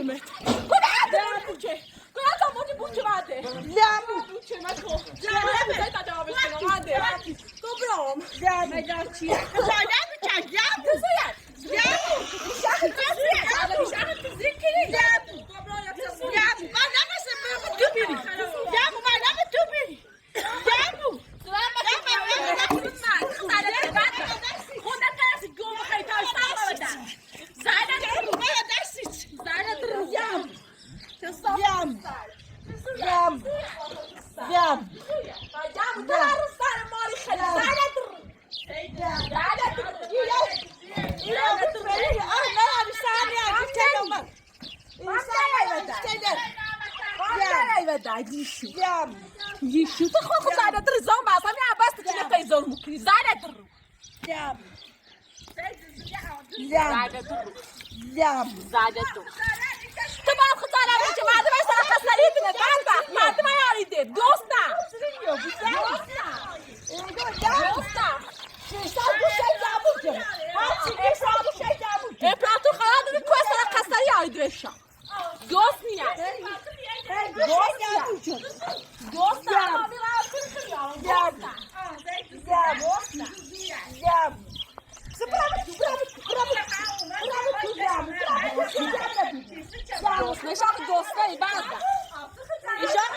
میگیرمت کدام بوچه کدام موردی بوچه ماده جامو بوچه ماتو جامو تا جوابش کنم ماده کبرام مگه چیه زاده بچه جامو جامو شهر تو ذکری جامو بعدا مثل تو بیری جامو بعدا تو بیری جامو يشو تخوخ زايدة در زوم باسم يا بس تجينا تيزور مكري زايدة در زايدة در زايدة در تمام خطارة بيجي ما عندما يصير خسرين من بعد ما عندما يريد دوسنا إبراتو خلاص بيكوي سر خسرين يريد وشا دوست نيا دوست ما بيرا كل نشان دوستای بعد نشان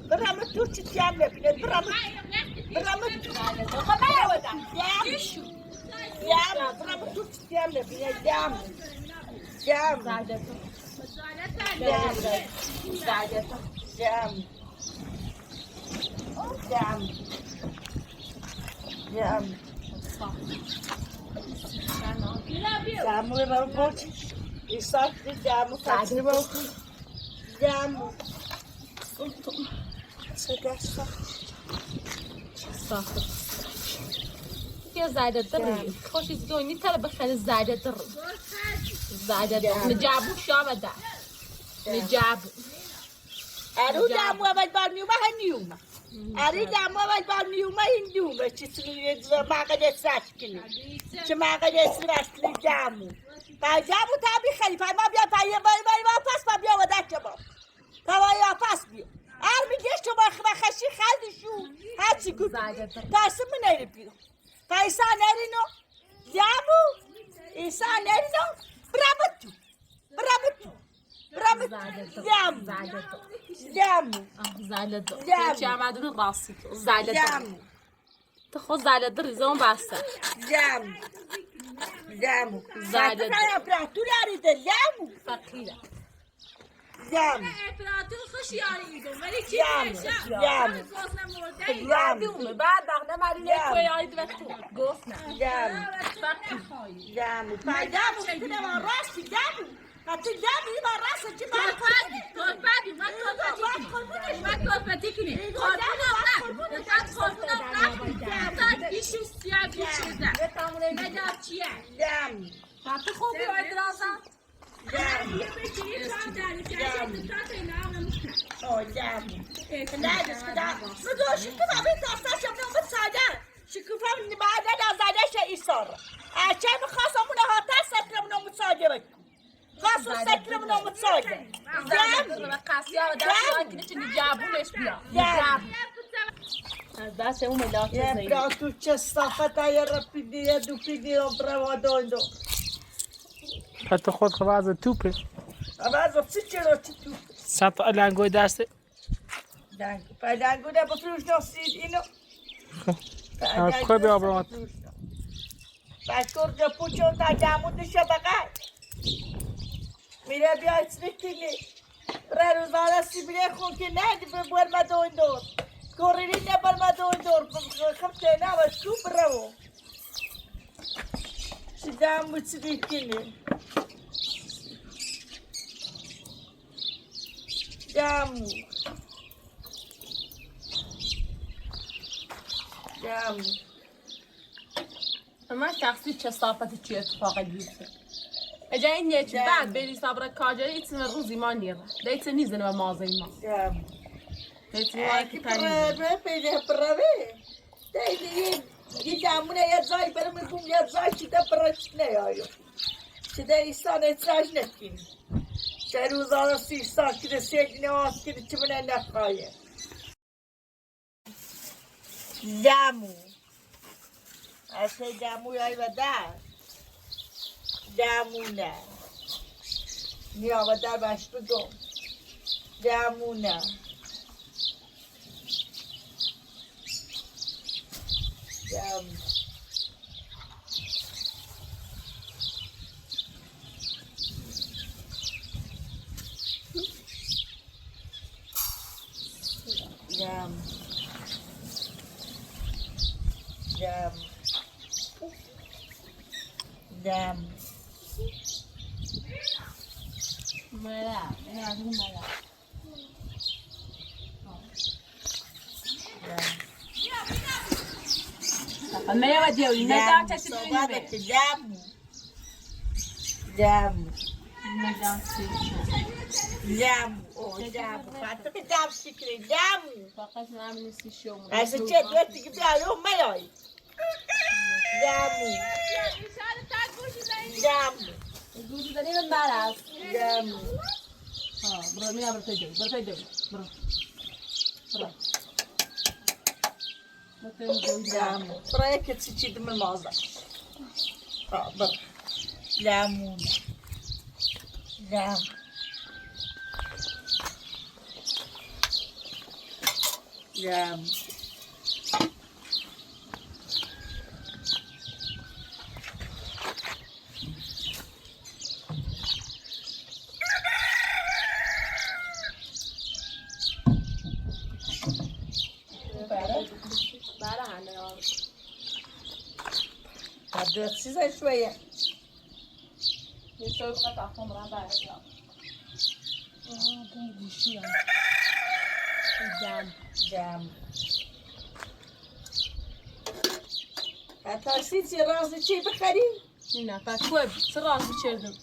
برام تو چی جام ببینه برام برام تو چی جام ببینه جام جامو برام پوچ ایساخت جامو فاطمه برام جامو صافي يا زايدة دري خوش يزقوني ترى بخل زايدة دري زايدة دري نجابو شابدا نجابو ارو جامو اول بار میومه هنیومه اری جامو اول بار میومه هنیومه چیزی ماقد ساش کنی چه ماقد سراسلی جامو با جامو تابی خلیفه ما بیا پایه بای واپس ما بیا ودک با پای واپس بیا میگه تو با خشی خالشو هرچی گفت داشتم نری بیرون فایسا نرینو جامو ایسا نرینو برامتو جامو زايدة جامو راسي زايدة تخو زايدة دري زون باسا جامو زايدة انا براتو لاريد جامو فقيرة جامو براتو خوش ياريدو ولی چی جامو بعد بغنه مالي نيكو ياريد وقتو گفتنا جامو جامو كده ما راسي جامو حتى جامو ما راسي جي ما تولبادي ما تولبادي كني ایشو سیاه بیشیده نجاب چیه؟ جامو پاپی خوبی باید رازا؟ جامو ندست کدا مدوشی که بابی تاستاش هم ساده شکوفم بعد نازدش ایسار اچه میخواستمونه هاتر سکرمونو مساجه بکن خواستم سکرمونو مساجه جامو قاسیه و دست کنی چه نجابونش بیا دست اون ملاک زیدی تو چه صافت های رپیدی دو پیدی و برمادوندو حتی خود خواهد از توپه عوض چی چرا چی توپ سطح لنگوی دسته دنگو ده بفروش ناسید اینو خواه بیا برامت بشکر جا پوچون تا جمعودش بقید میره بیا اسمکینی برای روزانه سیبیله خون که نه برمادوندو Correre ne balmadondor, kaptena va tu bravo. Siamo zvikini. Siamo. من شخصی چه صافتی چی اتفاقی بیفته اجا این یه چی بعد بری صبر کاجری ایتن روزی ما نیره دیت نیزن و مازی ما دیت نیوان که پرابه پیده پرابه دیگه یه جامونه یه زای برم بوم یه زای چی ده پرش نیایم چی ده ایسان اتراج نکنیم چه روزانه 30 سال که ده سیدنه آس که ده چی منه نخواهیم جامو اصلا جامو یای و در جامونه نیا و در باش بگم جامونه جام جام جام جام ملا این از اون ملا ملا و دیوی ندام چه صحبت جامو جامو جامو او جامو فقط که جام شکری جامو فقط من نیستی شوم اصلا چه دوستی که بیارم میای جامو جامو گوشی داری من برات جامو برو میام برو پیدا برو جامو برای که چی دم مازه برو جامو جامو جامو دو چیزای شویه یه شوی بخواد اخوام برام برد یا بون گوشی هم جام ترسید چی رازی چی بخری؟ نه پس خوب چه راز بچردم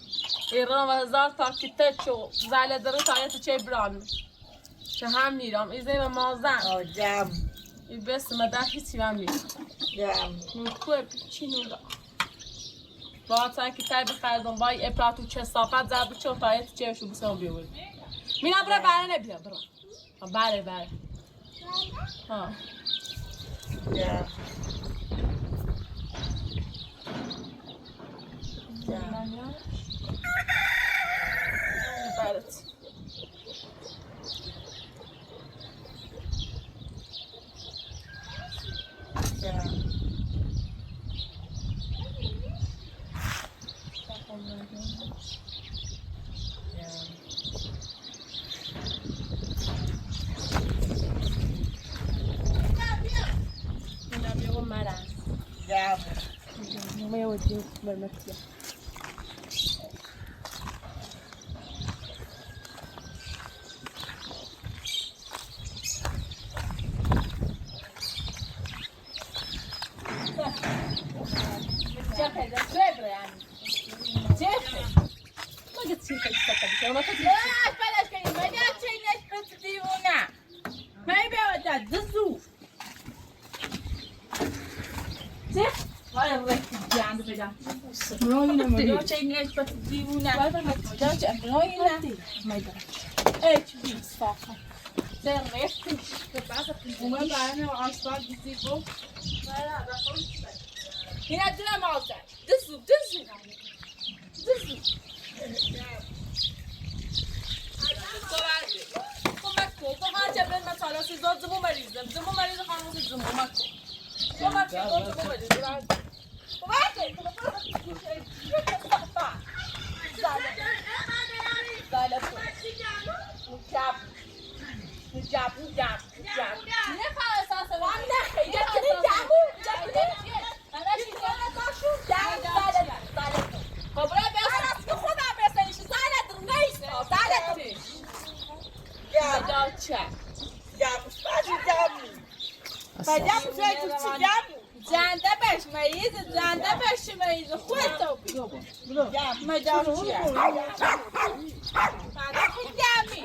ایران و هزار تا کته چو زله داره تایت چه برانم چه هم میرم ایزه و مازن جام ای بس مدر هیچی هم میرم جام خوب چی نولا با تا که تای بخردم با ای اپراتو چه صافت زد بچه تایت چه شو بسام بیورد مینا برای بره نبیده برو بره ها جام جام برات جام جام ما يودي بالمكتب ما قلت شيء كذا ما كنت لا بلاش كلمة ما قالت شيء ليش بتديونا ما يبي وداد دزو هاي الريحة عند بجا روينا ما قالت شيء ليش بتديونا ما قالت روينا ما يدري ايش في صفاقة زي الريحة وما بعنا وعصبات بتجيبوا هنا عندنا معصر دزو تو ها جبل مثلا سیزاد زمو مریض خانم زمو مکو تو مکو زمو مریض جمع مدام چیه؟ جمعی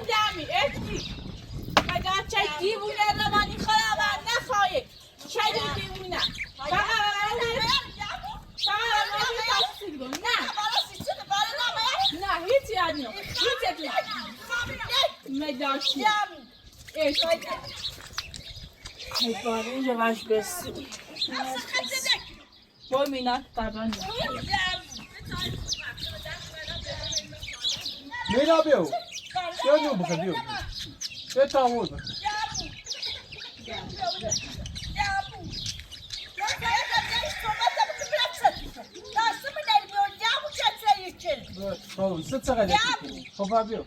جمعی اشکی مدام چای دیوونه روانی خواهم نخواهی چای دیوونه فقط نه هیچی یادی نه هیچی مدام چیه؟ اشکی باره اینجا وش بسی وای مینات طبعا مینا بیو یا نو بخیر بیو به تامور خب ست چقدر خب بیو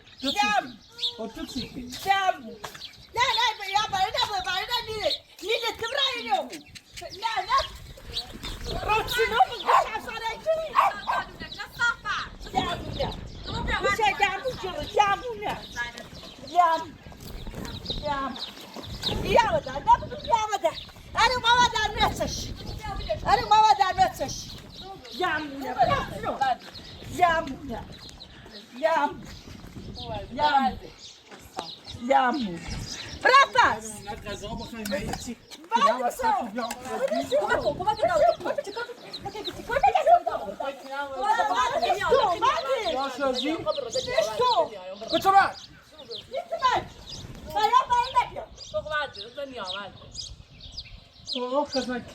تو چی نه یا برای نیره تبرای نیوم نه روچینو بگوشم ساره کنی جامونه یاوده نبودم یاوده ارو ماما در متش جامونه جامونه برافاس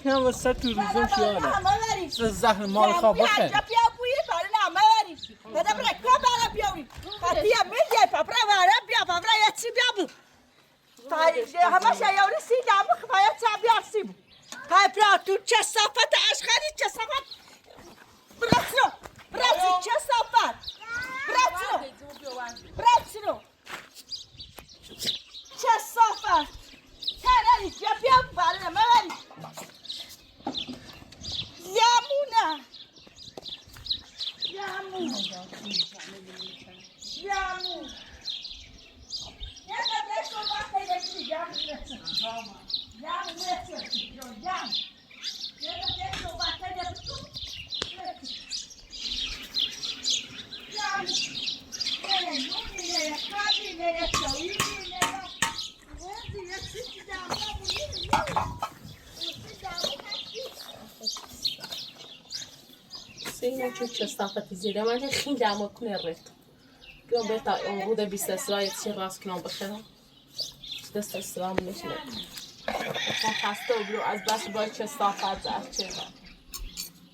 کم وسط تو روزم شیاره زهر مال خواب بخیر همه شیاری سی دامو باید چابیار سی بود های براتو چه صافت اشخاری چه صافت براتو چه صافت براتو چه صافت تنهی چه بیام باره مبری یامونه سینه چون چه صافتی زیده من که خیلی دماغ کنه رفت بیام بهتا اون روده 20 اسرائیل چی راست کنم بخیرم دست اسرائیل میشنه بخون خسته و برو از بس باید چه صافت زد چه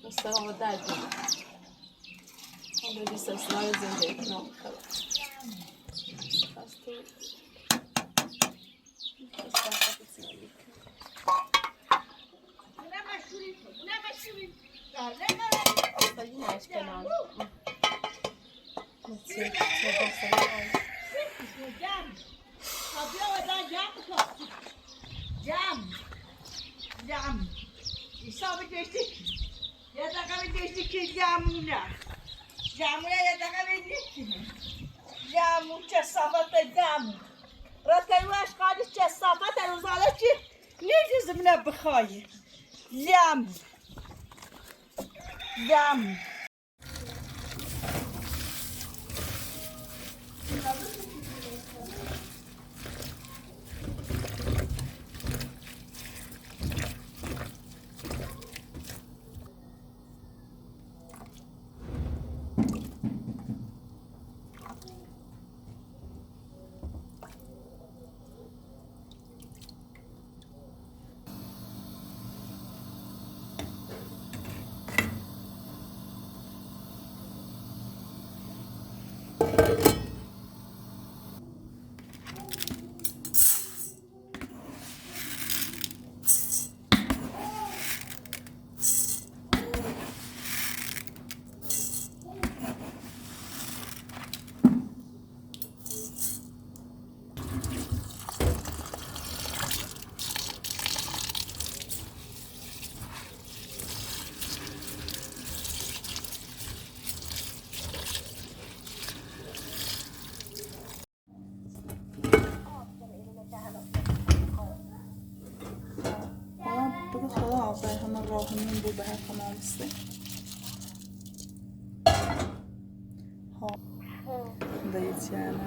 مستقام و درد بیم اون 20 اسرائیل زنده کنم بخیرم خسته جام حساب داشتی یه دقیقه داشتی که جامونه یه دقیقه داشتی جامون چه صافت جامون راستی واش قادش چه صافت روزاله چی نیدیز منه بخوایی جام يعني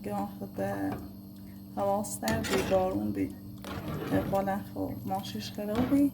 گاهده هوا سردی بارون دی بالا خو ماشیش خرابی